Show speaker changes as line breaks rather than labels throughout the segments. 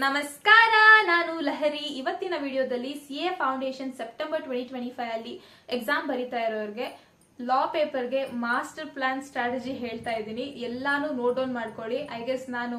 ನಮಸ್ಕಾರ, ನಾನು ಲಹರಿ. ಇವತ್ತಿನ ವಿಡಿಯೋದಲ್ಲಿ CA ಫೌಂಡೇಶನ್ ಸೆಪ್ಟೆಂಬರ್ 2025 ಅಲ್ಲಿ ಎಕ್ಸಾಮ್ ಬರೀತಾ ಇರೋರಿಗೆ ಲಾ ಪೇಪರ್ಗೆ ಮಾಸ್ಟರ್ ಪ್ಲಾನ್ ಸ್ಟ್ರಾಟಜಿ ಹೇಳ್ತಾ ಇದ್ದೀನಿ. ಎಲ್ಲಾನು ನೋಟ್ ಡೌನ್ ಮಾಡ್ಕೊಳ್ಳಿ. ಐ ಗೆಸ್ ನಾನು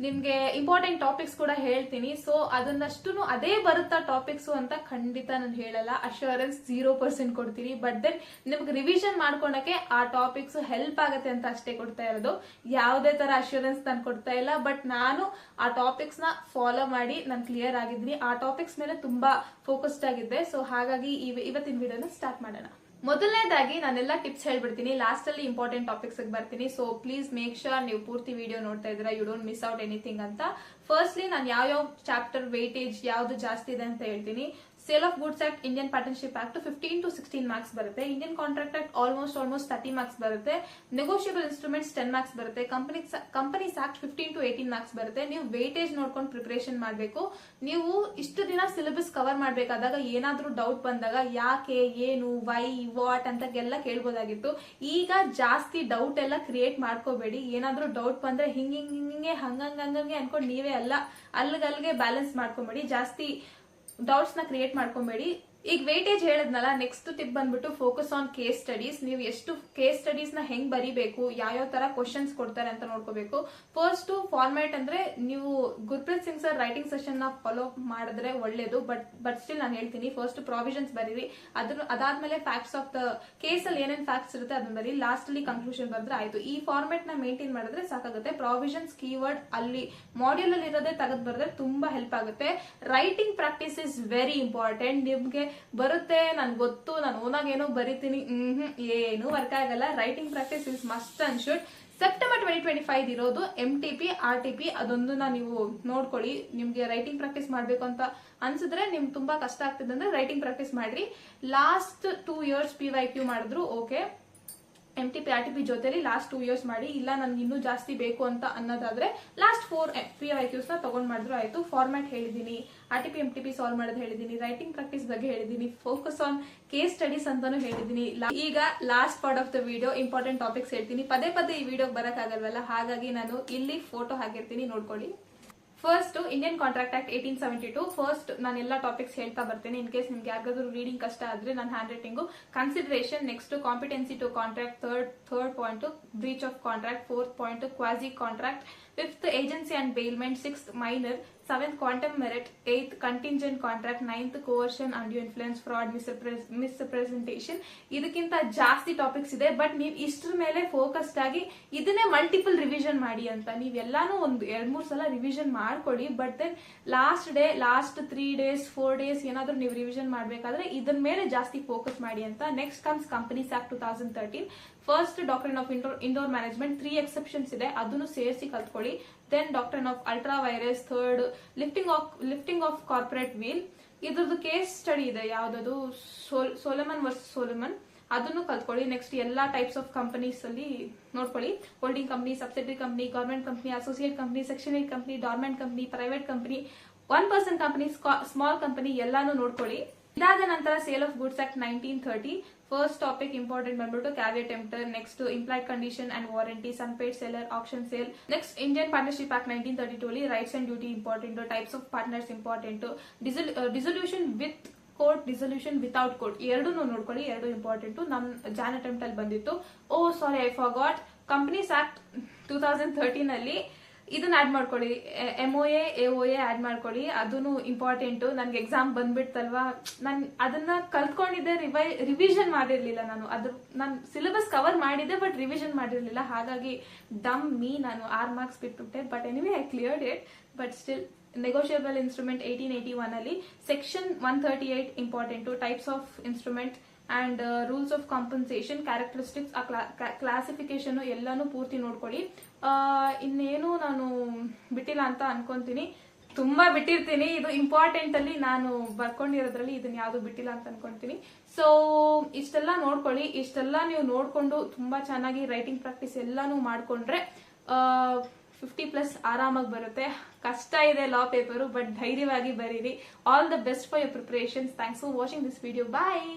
ನಿಮ್ಗೆ ಇಂಪಾರ್ಟೆಂಟ್ ಟಾಪಿಕ್ಸ್ ಕೂಡ ಹೇಳ್ತೀನಿ. ಸೊ ಅದನ್ನಷ್ಟು ಅದೇ ಬರುತ್ತಾ ಟಾಪಿಕ್ಸ್ ಅಂತ ಖಂಡಿತ ನಾನು ಹೇಳಲ್ಲ. ಅಶ್ಯೂರೆನ್ಸ್ 0% ಕೊಡ್ತೀನಿ. ಬಟ್ ದೆನ್ ನಿಮ್ಗೆ ರಿವಿಷನ್ ಮಾಡ್ಕೊಳಕ್ಕೆ ಆ ಟಾಪಿಕ್ಸ್ ಹೆಲ್ಪ್ ಆಗತ್ತೆ ಅಂತ ಅಷ್ಟೇ ಕೊಡ್ತಾ ಇರೋದು. ಯಾವುದೇ ತರ ಅಶ್ಯೂರೆನ್ಸ್ ನಾನು ಕೊಡ್ತಾ ಇಲ್ಲ. ಬಟ್ ನಾನು ಆ ಟಾಪಿಕ್ಸ್ ನ ಫಾಲೋ ಮಾಡಿ ನಾನು ಕ್ಲಿಯರ್ ಆಗಿದ್ದೀನಿ. ಆ ಟಾಪಿಕ್ಸ್ ಮೇಲೆ ತುಂಬಾ ಫೋಕಸ್ಡ್ ಆಗಿದ್ದೆ. ಸೊ ಹಾಗಾಗಿ ಇವತ್ತಿನ ವಿಡಿಯೋನ ಸ್ಟಾರ್ಟ್ ಮಾಡೋಣ. ಮೊದಲನೇದಾಗಿ ನಾನೆಲ್ಲ ಟಿಪ್ಸ್ ಹೇಳ್ಬಿಡ್ತೀನಿ. ಲಾಸ್ಟ್ ಅಲ್ಲಿ ಇಂಪಾರ್ಟೆಂಟ್ ಟಾಪಿಕ್ಸ್ ಬರ್ತೀನಿ. ಸೊ ಪ್ಲೀಸ್ ಮೇಕ್ ಶೋರ್ ನೀವು ಪೂರ್ತಿ ವಿಡಿಯೋ ನೋಡ್ತಾ ಇದ್ದೀರಾ, you don't miss out anything ಅಂತ. ಫಸ್ಟ್ಲಿ ನಾನು ಯಾವ ಚಾಪ್ಟರ್ ವೇಟೇಜ್ ಯಾವ್ದು ಜಾಸ್ತಿ ಇದೆ ಅಂತ ಹೇಳ್ತೀನಿ. Sale of goods act, Indian partnership act 15 to 16 marks ಬರುತ್ತೆ. Indian contract act almost 30 marks ಬರುತ್ತೆ. ನೆಗೋಷಿಯಬಲ್ ಇನ್ಸ್ಟ್ರೂಮೆಂಟ್ಸ್ 10 ಮಾರ್ಕ್ಸ್ ಬರುತ್ತೆ. ಕಂಪನೀಸ್ ಆಕ್ಟ್ 15 to 18 ಮಾರ್ಕ್ಸ್ ಬರುತ್ತೆ. ನೀವು ವೇಟೇಜ್ ನೋಡ್ಕೊಂಡು ಪ್ರಿಪರೇಷನ್ ಮಾಡಬೇಕು. ನೀವು ಇಷ್ಟು ದಿನ ಸಿಲೆಬಸ್ ಕವರ್ ಮಾಡಬೇಕಾದಾಗ ಏನಾದ್ರೂ ಡೌಟ್ ಬಂದಾಗ ಯಾಕೆ, ಏನು, ವೈ, ವಾಟ್ ಅಂತ ಎಲ್ಲ ಕೇಳ್ಬೋದಾಗಿತ್ತು. ಈಗ ಜಾಸ್ತಿ ಡೌಟ್ ಎಲ್ಲ ಕ್ರಿಯೇಟ್ ಮಾಡ್ಕೋಬೇಡಿ. ಏನಾದ್ರೂ ಡೌಟ್ ಬಂದ್ರೆ ಹಿಂಗೆ ಹಂಗಂಗೆ ಅನ್ಕೊಂಡು ನೀವೇ ಅಲ್ಲಿಗೆ ಬ್ಯಾಲೆನ್ಸ್ ಮಾಡ್ಕೊಂಬೇಡಿ. ಜಾಸ್ತಿ ಡೌಟ್ಸ್ ನ ಕ್ರಿಯೇಟ್ ಮಾಡ್ಕೊಂಬೇಡಿ. ಈಗ ವೇಟೇಜ್ ಹೇಳದ್ನಲ್ಲ, ನೆಕ್ಸ್ಟ್ ಟಿಪ್ ಬಂದ್ಬಿಟ್ಟು ಫೋಕಸ್ ಆನ್ ಕೇಸ್ ಸ್ಟಡೀಸ್. ನೀವು ಎಷ್ಟು ಕೇಸ್ ಸ್ಟಡೀಸ್ ನ ಹೆಂಗ್ ಬರೀಬೇಕು, ಯಾವ ತರ ಕ್ವಶನ್ಸ್ ಕೊಡ್ತಾರೆ ಅಂತ ನೋಡ್ಕೋಬೇಕು. ಫಸ್ಟ್ ಫಾರ್ಮ್ಯಾಟ್ ಅಂದ್ರೆ ನೀವು Gurpreet Singh sir writing session ನ ಫಾಲೋ ಮಾಡಿದ್ರೆ ಒಳ್ಳೇದು. ಬಟ್ ಸ್ಟಿಲ್ ನಾನು ಹೇಳ್ತೀನಿ, ಫಸ್ಟ್ ಪ್ರಾವಿಷನ್ಸ್ ಬರೀರಿ. ಅದಾದ್ಮೇಲೆ ಫ್ಯಾಕ್ಟ್ಸ್ ಆಫ್ ದ ಕೇಸ್ ಅಲ್ಲಿ ಏನೇನ್ ಫ್ಯಾಕ್ಟ್ಸ್ ಇರುತ್ತೆ ಅದನ್ನ ಬರೀ. ಲಾಸ್ಟ್ ಅಲ್ಲಿ ಕನ್ಕ್ಲೂಷನ್ ಬರೆದ್ರೆ ಆಯ್ತು. ಈ ಫಾರ್ಮ್ಯಾಟ್ ನ ಮೇಂಟೈನ್ ಮಾಡಿದ್ರೆ ಸಾಕಾಗುತ್ತೆ. ಪ್ರಾವಿಷನ್ಸ್ ಕೀವರ್ಡ್ ಅಲ್ಲಿ ಮಾಡ್ಯೂಲ್ ಅಲ್ಲಿ ಇರೋದೇ ತೆಗೆದು ಬರೆದ್ರೆ ತುಂಬಾ ಹೆಲ್ಪ್ ಆಗುತ್ತೆ. Writing practice is very important. ನಿಮ್ಗೆ ಬರುತ್ತೆ, ನನ್ಗೆ ಗೊತ್ತು, ನಾನು ಓನಾಗ ಏನೋ ಬರೀತೀನಿ, ಏನು ವರ್ಕ್ ಆಗಲ್ಲ. Writing practice is must and should. September 2025 ಇರೋದು MTP RTP, ಅದೊಂದನ್ನ ನೀವು ನೋಡ್ಕೊಳ್ಳಿ. ನಿಮ್ಗೆ ರೈಟಿಂಗ್ ಪ್ರಾಕ್ಟೀಸ್ ಮಾಡ್ಬೇಕು ಅಂತ ಅನ್ಸಿದ್ರೆ, ನಿಮ್ಗೆ ತುಂಬಾ ಕಷ್ಟ ಆಗ್ತಿದೆ ಅಂದ್ರೆ ರೈಟಿಂಗ್ ಪ್ರಾಕ್ಟೀಸ್ ಮಾಡ್ರಿ. ಲಾಸ್ಟ್ 2 years PYQ ಮಾಡಿದ್ರು ಓಕೆ. MTP RTP ಜೊತೆಲಿ ಲಾಸ್ಟ್ 2 years ಮಾಡಿ. ಇಲ್ಲ ನನ್ಗೆ ಇನ್ನೂ ಜಾಸ್ತಿ ಬೇಕು ಅಂತ ಅನ್ನೋದಾದ್ರೆ ಲಾಸ್ಟ್ 4 PYQs ನ ತಗೊಂಡ್ ಮಾಡಿದ್ರು ಆಯ್ತು. ಫಾರ್ಮ್ಯಾಟ್ ಹೇಳಿದೀನಿ, RTP MTP ಸಾಲ್ವ್ ಮಾಡೋದು ಹೇಳಿದೀನಿ, ರೈಟಿಂಗ್ ಪ್ರಾಕ್ಟೀಸ್ ಬಗ್ಗೆ ಹೇಳಿದೀನಿ, ಫೋಕಸ್ ಆನ್ ಕೇಸ್ ಸ್ಟಡೀಸ್ ಅಂತಾನು ಹೇಳಿದೀನಿ. ಈಗ last part of the video important topics ಹೇಳ್ತೀನಿ. ಪದೇ ಈ ವಿಡಿಯೋಗೆ ಬರಕ್ ಆಗಲ್ವಲ್ಲ, ಹಾಗಾಗಿ ನಾನು ಇಲ್ಲಿ ಫೋಟೋ ಹಾಕಿರ್ತೀನಿ, ನೋಡ್ಕೊಳ್ಳಿ. First Indian contract act 1872. First ನಾನು ಎಲ್ಲ ಟಾಪಿಕ್ಸ್ ಹೇಳ್ತಾ ಬರ್ತೇನೆ. ಇನ್ ಕೇಸ್ ನಿಮ್ಗೆ ಯಾರಿಗಾದ್ರೂ ರೀಡಿಂಗ್ ಕಷ್ಟ ಆದ್ರೆ ನನ್ನ handwriting. Consideration, next competency to contract, third point breach of contract, 4th point quasi contract, 5th agency and bailment, 6th minor, 7th quantum meruit, 8th contingent contract, 9th coercion, undue influence, fraud, misrepresentation. ಇದಕ್ಕಿಂತ ಜಾಸ್ತಿ topics ಇದೆ. But ನೀವು ಇಷ್ಟ್ರ ಮೇಲೆ focused ಆಗಿ ಇದನ್ನೇ multiple revision ಮಾಡಿ ಅಂತ. ನೀವೆಲ್ಲಾನು ಒಂದು 2-3 ಸಲ ರಿವಿಷನ್ ಮಾಡ್ಕೊಳ್ಳಿ. But then last 3 days 4 days ಏನಾದ್ರೂ ನೀವು ರಿವಿಷನ್ ಮಾಡ್ಬೇಕಾದ್ರೆ ಇದನ್ ಮೇಲೆ ಜಾಸ್ತಿ ಫೋಕಸ್ ಮಾಡಿ ಅಂತ. Next comes companies act 2013. First doctrine of indoor management, 3 exceptions ಇದೆ, ಅದನ್ನು ಸೇರಿಸಿ ಕಲ್ತ್ಕೊಳ್ಳಿ. Then doctrine of ultra vires, third lifting of corporate veil. ಇದ್ರದ್ದು ಕೇಸ್ ಸ್ಟಡಿ ಇದೆ, ಯಾವ್ದದು ಸೋಲಮನ್ ವರ್ಸಸ್ ಸೋಲಮನ್, ಅದನ್ನು ಕಲ್ತ್ಕೊಳ್ಳಿ. ನೆಕ್ಸ್ಟ್ ಎಲ್ಲಾ ಟೈಪ್ಸ್ ಆಫ್ ಕಂಪನೀಸ್ ಅಲ್ಲಿ ನೋಡ್ಕೊಳ್ಳಿ. Holding company, subsidiary company, government company, associate company, section 8 company, dormant company, private company, 1% company, small company ಎಲ್ಲಾನು ನೋಡ್ಕೊಳ್ಳಿ. ಇದಾದ ನಂತರ sale of goods act 1930. First topic important ಬಂದ್ಬಿಟ್ಟು caveat emptor. Next implied condition and warranty, unpaid seller, auction sale. Next Indian partnership act 1932 ಅಲ್ಲಿ rights and duty important, types of partners important, dissolution with court, dissolution without court, ಎರಡೂ ನೋಡ್ಕೊಳ್ಳಿ, ಎರಡು important. ನಮ್ June attempt ಅಲ್ಲಿ ಬಂದಿತ್ತು. Sorry, I forgot. Companies act 2013 ಅಲ್ಲಿ ಇದನ್ನ add ಮಾಡ್ಕೊಳ್ಳಿ, MOA AOA ಆಡ್ ಮಾಡ್ಕೊಳ್ಳಿ, ಅದನ್ನು ಇಂಪಾರ್ಟೆಂಟ್. ನನ್ಗೆ ಎಕ್ಸಾಮ್ ಬಂದ್ಬಿಡ್ತಲ್ವಾ, ನಾನು ಅದನ್ನ ಕಲ್ತ್ಕೊಂಡಿದ್ದೆ, ರಿವಿಷನ್ ಮಾಡಿರ್ಲಿಲ್ಲ. ನಾನು ಸಿಲೆಬಸ್ ಕವರ್ ಮಾಡಿದ್ದೆ ಬಟ್ ರಿವಿಷನ್ ಮಾಡಿರ್ಲಿಲ್ಲ. ಹಾಗಾಗಿ ನಾನು 6 ಮಾರ್ಕ್ಸ್ ಬಿಟ್ಬಿಟ್ಟೆ. But anyway I cleared it. But still negotiable instrument 1881 ಅಲ್ಲಿ section 138 important, types of instrument and rules of compensation, characteristics, classification ಎಲ್ಲಾನು ಪೂರ್ತಿ ನೋಡ್ಕೊಳ್ಳಿ. ಇನ್ನೇನು ನಾನು ಬಿಟ್ಟಿಲ್ಲ ಅಂತ ಅನ್ಕೊಂತೀನಿ, ತುಂಬಾ ಬಿಟ್ಟಿರ್ತೀನಿ. ಇದು ಇಂಪಾರ್ಟೆಂಟ್ ಅಲ್ಲಿ ನಾನು ಬರ್ಕೊಂಡಿರೋದ್ರಲ್ಲಿ ಇದನ್ನ ಯಾವ್ದು ಬಿಟ್ಟಿಲ್ಲ ಅಂತ ಅನ್ಕೊಂತೀನಿ. ಸೊ ಇಷ್ಟೆಲ್ಲ ನೋಡ್ಕೊಳ್ಳಿ. ಇಷ್ಟೆಲ್ಲ ನೀವು ನೋಡ್ಕೊಂಡು ತುಂಬಾ ಚೆನ್ನಾಗಿ ರೈಟಿಂಗ್ ಪ್ರಾಕ್ಟೀಸ್ ಎಲ್ಲಾನು ಮಾಡ್ಕೊಂಡ್ರೆ 50+ ಆರಾಮಾಗಿ ಬರುತ್ತೆ. ಕಷ್ಟ ಇದೆ ಲಾ ಪೇಪರು, ಬಟ್ ಧೈರ್ಯವಾಗಿ ಬರೀರಿ. All the best for your preparations. Thanks for watching this video. Bye.